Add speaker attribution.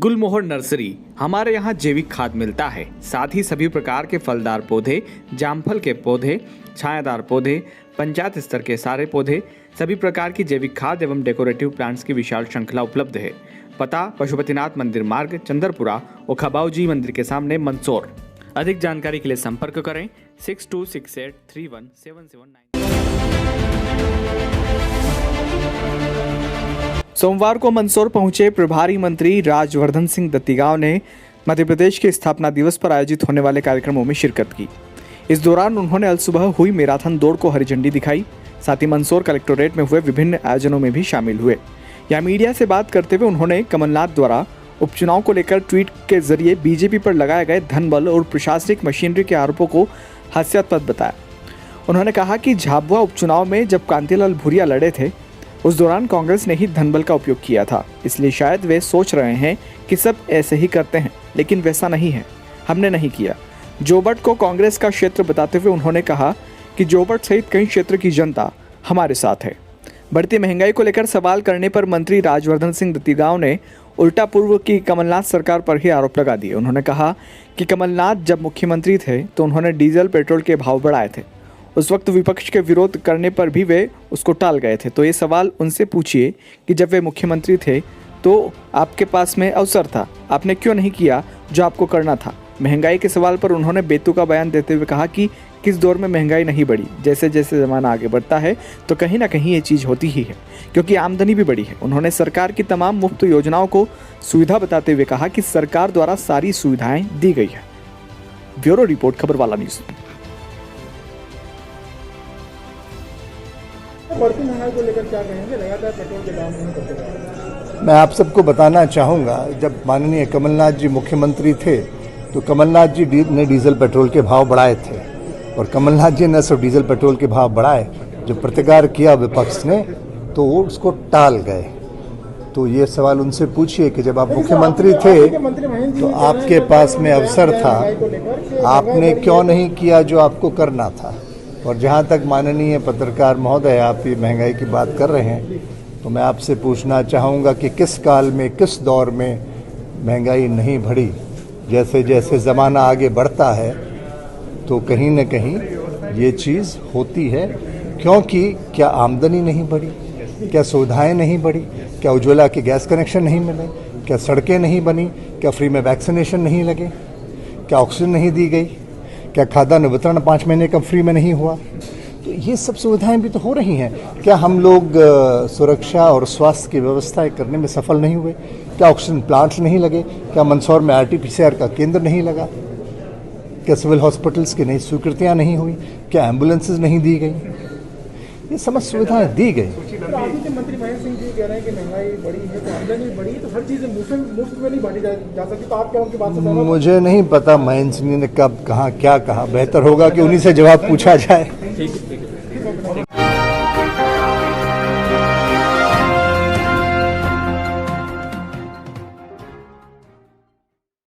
Speaker 1: गुलमोहर nursery. हमारे यहाँ जैविक खाद मिलता है, साथ ही सभी प्रकार के फलदार पौधे, जामफल के पौधे, छायादार पौधे, पंचायत स्तर के सारे पौधे, सभी प्रकार की जैविक खाद एवं डेकोरेटिव प्लांट्स की विशाल श्रृंखला उपलब्ध है। पता पशुपतिनाथ मंदिर मार्ग, चंद्रपुरा और खबाऊजी मंदिर के सामने, मंदसौर। अधिक जानकारी के लिए संपर्क करें 6268317779। सोमवार को मंदसौर पहुंचे प्रभारी मंत्री राजवर्धन सिंह दत्तीगांव ने मध्य प्रदेश के स्थापना दिवस पर आयोजित होने वाले कार्यक्रमों में शिरकत की। इस दौरान उन्होंने अलसुबह हुई मैराथन दौड़ को हरी झंडी दिखाई। साथ ही मंदसौर कलेक्टोरेट में हुए विभिन्न आयोजनों में भी शामिल हुए। यहाँ मीडिया से बात करते हुए उन्होंने कमलनाथ द्वारा उपचुनाव को लेकर ट्वीट के जरिए बीजेपी पर लगाए गए धन बल और प्रशासनिक मशीनरी के आरोपों को हास्यास्पद बताया। उन्होंने कहा कि झाबुआ उपचुनाव में जब कांतिलाल भूरिया लड़े थे, उस दौरान कांग्रेस ने ही धनबल का उपयोग किया था, इसलिए शायद वे सोच रहे हैं कि सब ऐसे ही करते हैं, लेकिन वैसा नहीं है, हमने नहीं किया। जोबट को कांग्रेस का क्षेत्र बताते हुए उन्होंने कहा कि जोबट सहित कई क्षेत्र की जनता हमारे साथ है। बढ़ती महंगाई को लेकर सवाल करने पर मंत्री राजवर्धन सिंह दत्तीगांव ने उल्टा पूर्व की कमलनाथ सरकार पर ही आरोप लगा दिए। उन्होंने कहा कि कमलनाथ जब मुख्यमंत्री थे तो उन्होंने डीजल पेट्रोल के भाव बढ़ाए थे। उस वक्त विपक्ष के विरोध करने पर भी वे उसको टाल गए थे। तो ये सवाल उनसे पूछिए कि जब वे मुख्यमंत्री थे तो आपके पास में अवसर था, आपने क्यों नहीं किया जो आपको करना था। महंगाई के सवाल पर उन्होंने बेतुका बयान देते हुए कहा कि किस दौर में महंगाई नहीं बढ़ी। जैसे जैसे ज़माना आगे बढ़ता है तो कहीं ना कहीं ये चीज़ होती ही है, क्योंकि आमदनी भी बढ़ी है। उन्होंने सरकार की तमाम मुफ्त योजनाओं को सुविधा बताते हुए कहा कि सरकार द्वारा सारी सुविधाएं दी गई है। Bureau report, Khabarwala news.
Speaker 2: बढ़ती महंगाई को लेकर क्या कहेंगे? लगातार पेट्रोल के दाम नहीं बढ़ते।
Speaker 3: मैं आप सबको बताना चाहूँगा, जब माननीय कमलनाथ जी मुख्यमंत्री थे तो कमलनाथ जी ने डीजल पेट्रोल के भाव बढ़ाए थे, और कमलनाथ जी ने सिर्फ डीजल पेट्रोल के भाव बढ़ाए, जो प्रतिकार किया विपक्ष ने तो वो उसको टाल गए। तो ये सवाल उनसे पूछिए कि जब आप मुख्यमंत्री थे तो आपके पास में अवसर था, आपने क्यों नहीं किया जो आपको करना था। और जहाँ तक माननीय पत्रकार महोदय आप ये महंगाई की बात कर रहे हैं, तो मैं आपसे पूछना चाहूँगा कि किस काल में, किस दौर में महंगाई नहीं बढ़ी। जैसे जैसे ज़माना आगे बढ़ता है तो कहीं न कहीं ये चीज़ होती है, क्योंकि क्या आमदनी नहीं बढ़ी, क्या सुविधाएं नहीं बढ़ी, क्या उज्ज्वला के गैस कनेक्शन नहीं मिले, क्या सड़कें नहीं बनी, क्या फ्री में वैक्सीनेशन नहीं लगे, क्या ऑक्सीजन नहीं दी गई, क्या खाद्यान्न वितरण 5 महीने का फ्री में नहीं हुआ। तो ये सब सुविधाएं भी तो हो रही हैं। क्या हम लोग सुरक्षा और स्वास्थ्य की व्यवस्थाएं करने में सफल नहीं हुए? क्या ऑक्सीजन प्लांट्स नहीं लगे? क्या मंदसौर में RT-PCR का केंद्र नहीं लगा? क्या सिविल हॉस्पिटल्स की नई स्वीकृतियाँ नहीं हुई? क्या एम्बुलेंसेज नहीं दी गई? ये समस्त सुविधाएं दी गई।
Speaker 2: तो अभी के मंत्री महेंद्र सिंह जी कह रहे हैं कि महंगाई बढ़ी है तो आमदनी बढ़ी है, तो हर चीज़ मुफ्त में नहीं बांटी जा सकती। तो आप क्या उनकी बात से सहमत हैं?
Speaker 3: मुझे नहीं पता महेंद्र सिंह ने कब कहाँ क्या कहा। बेहतर होगा कि उन्हीं से जवाब पूछा जाए।
Speaker 1: ठीक है।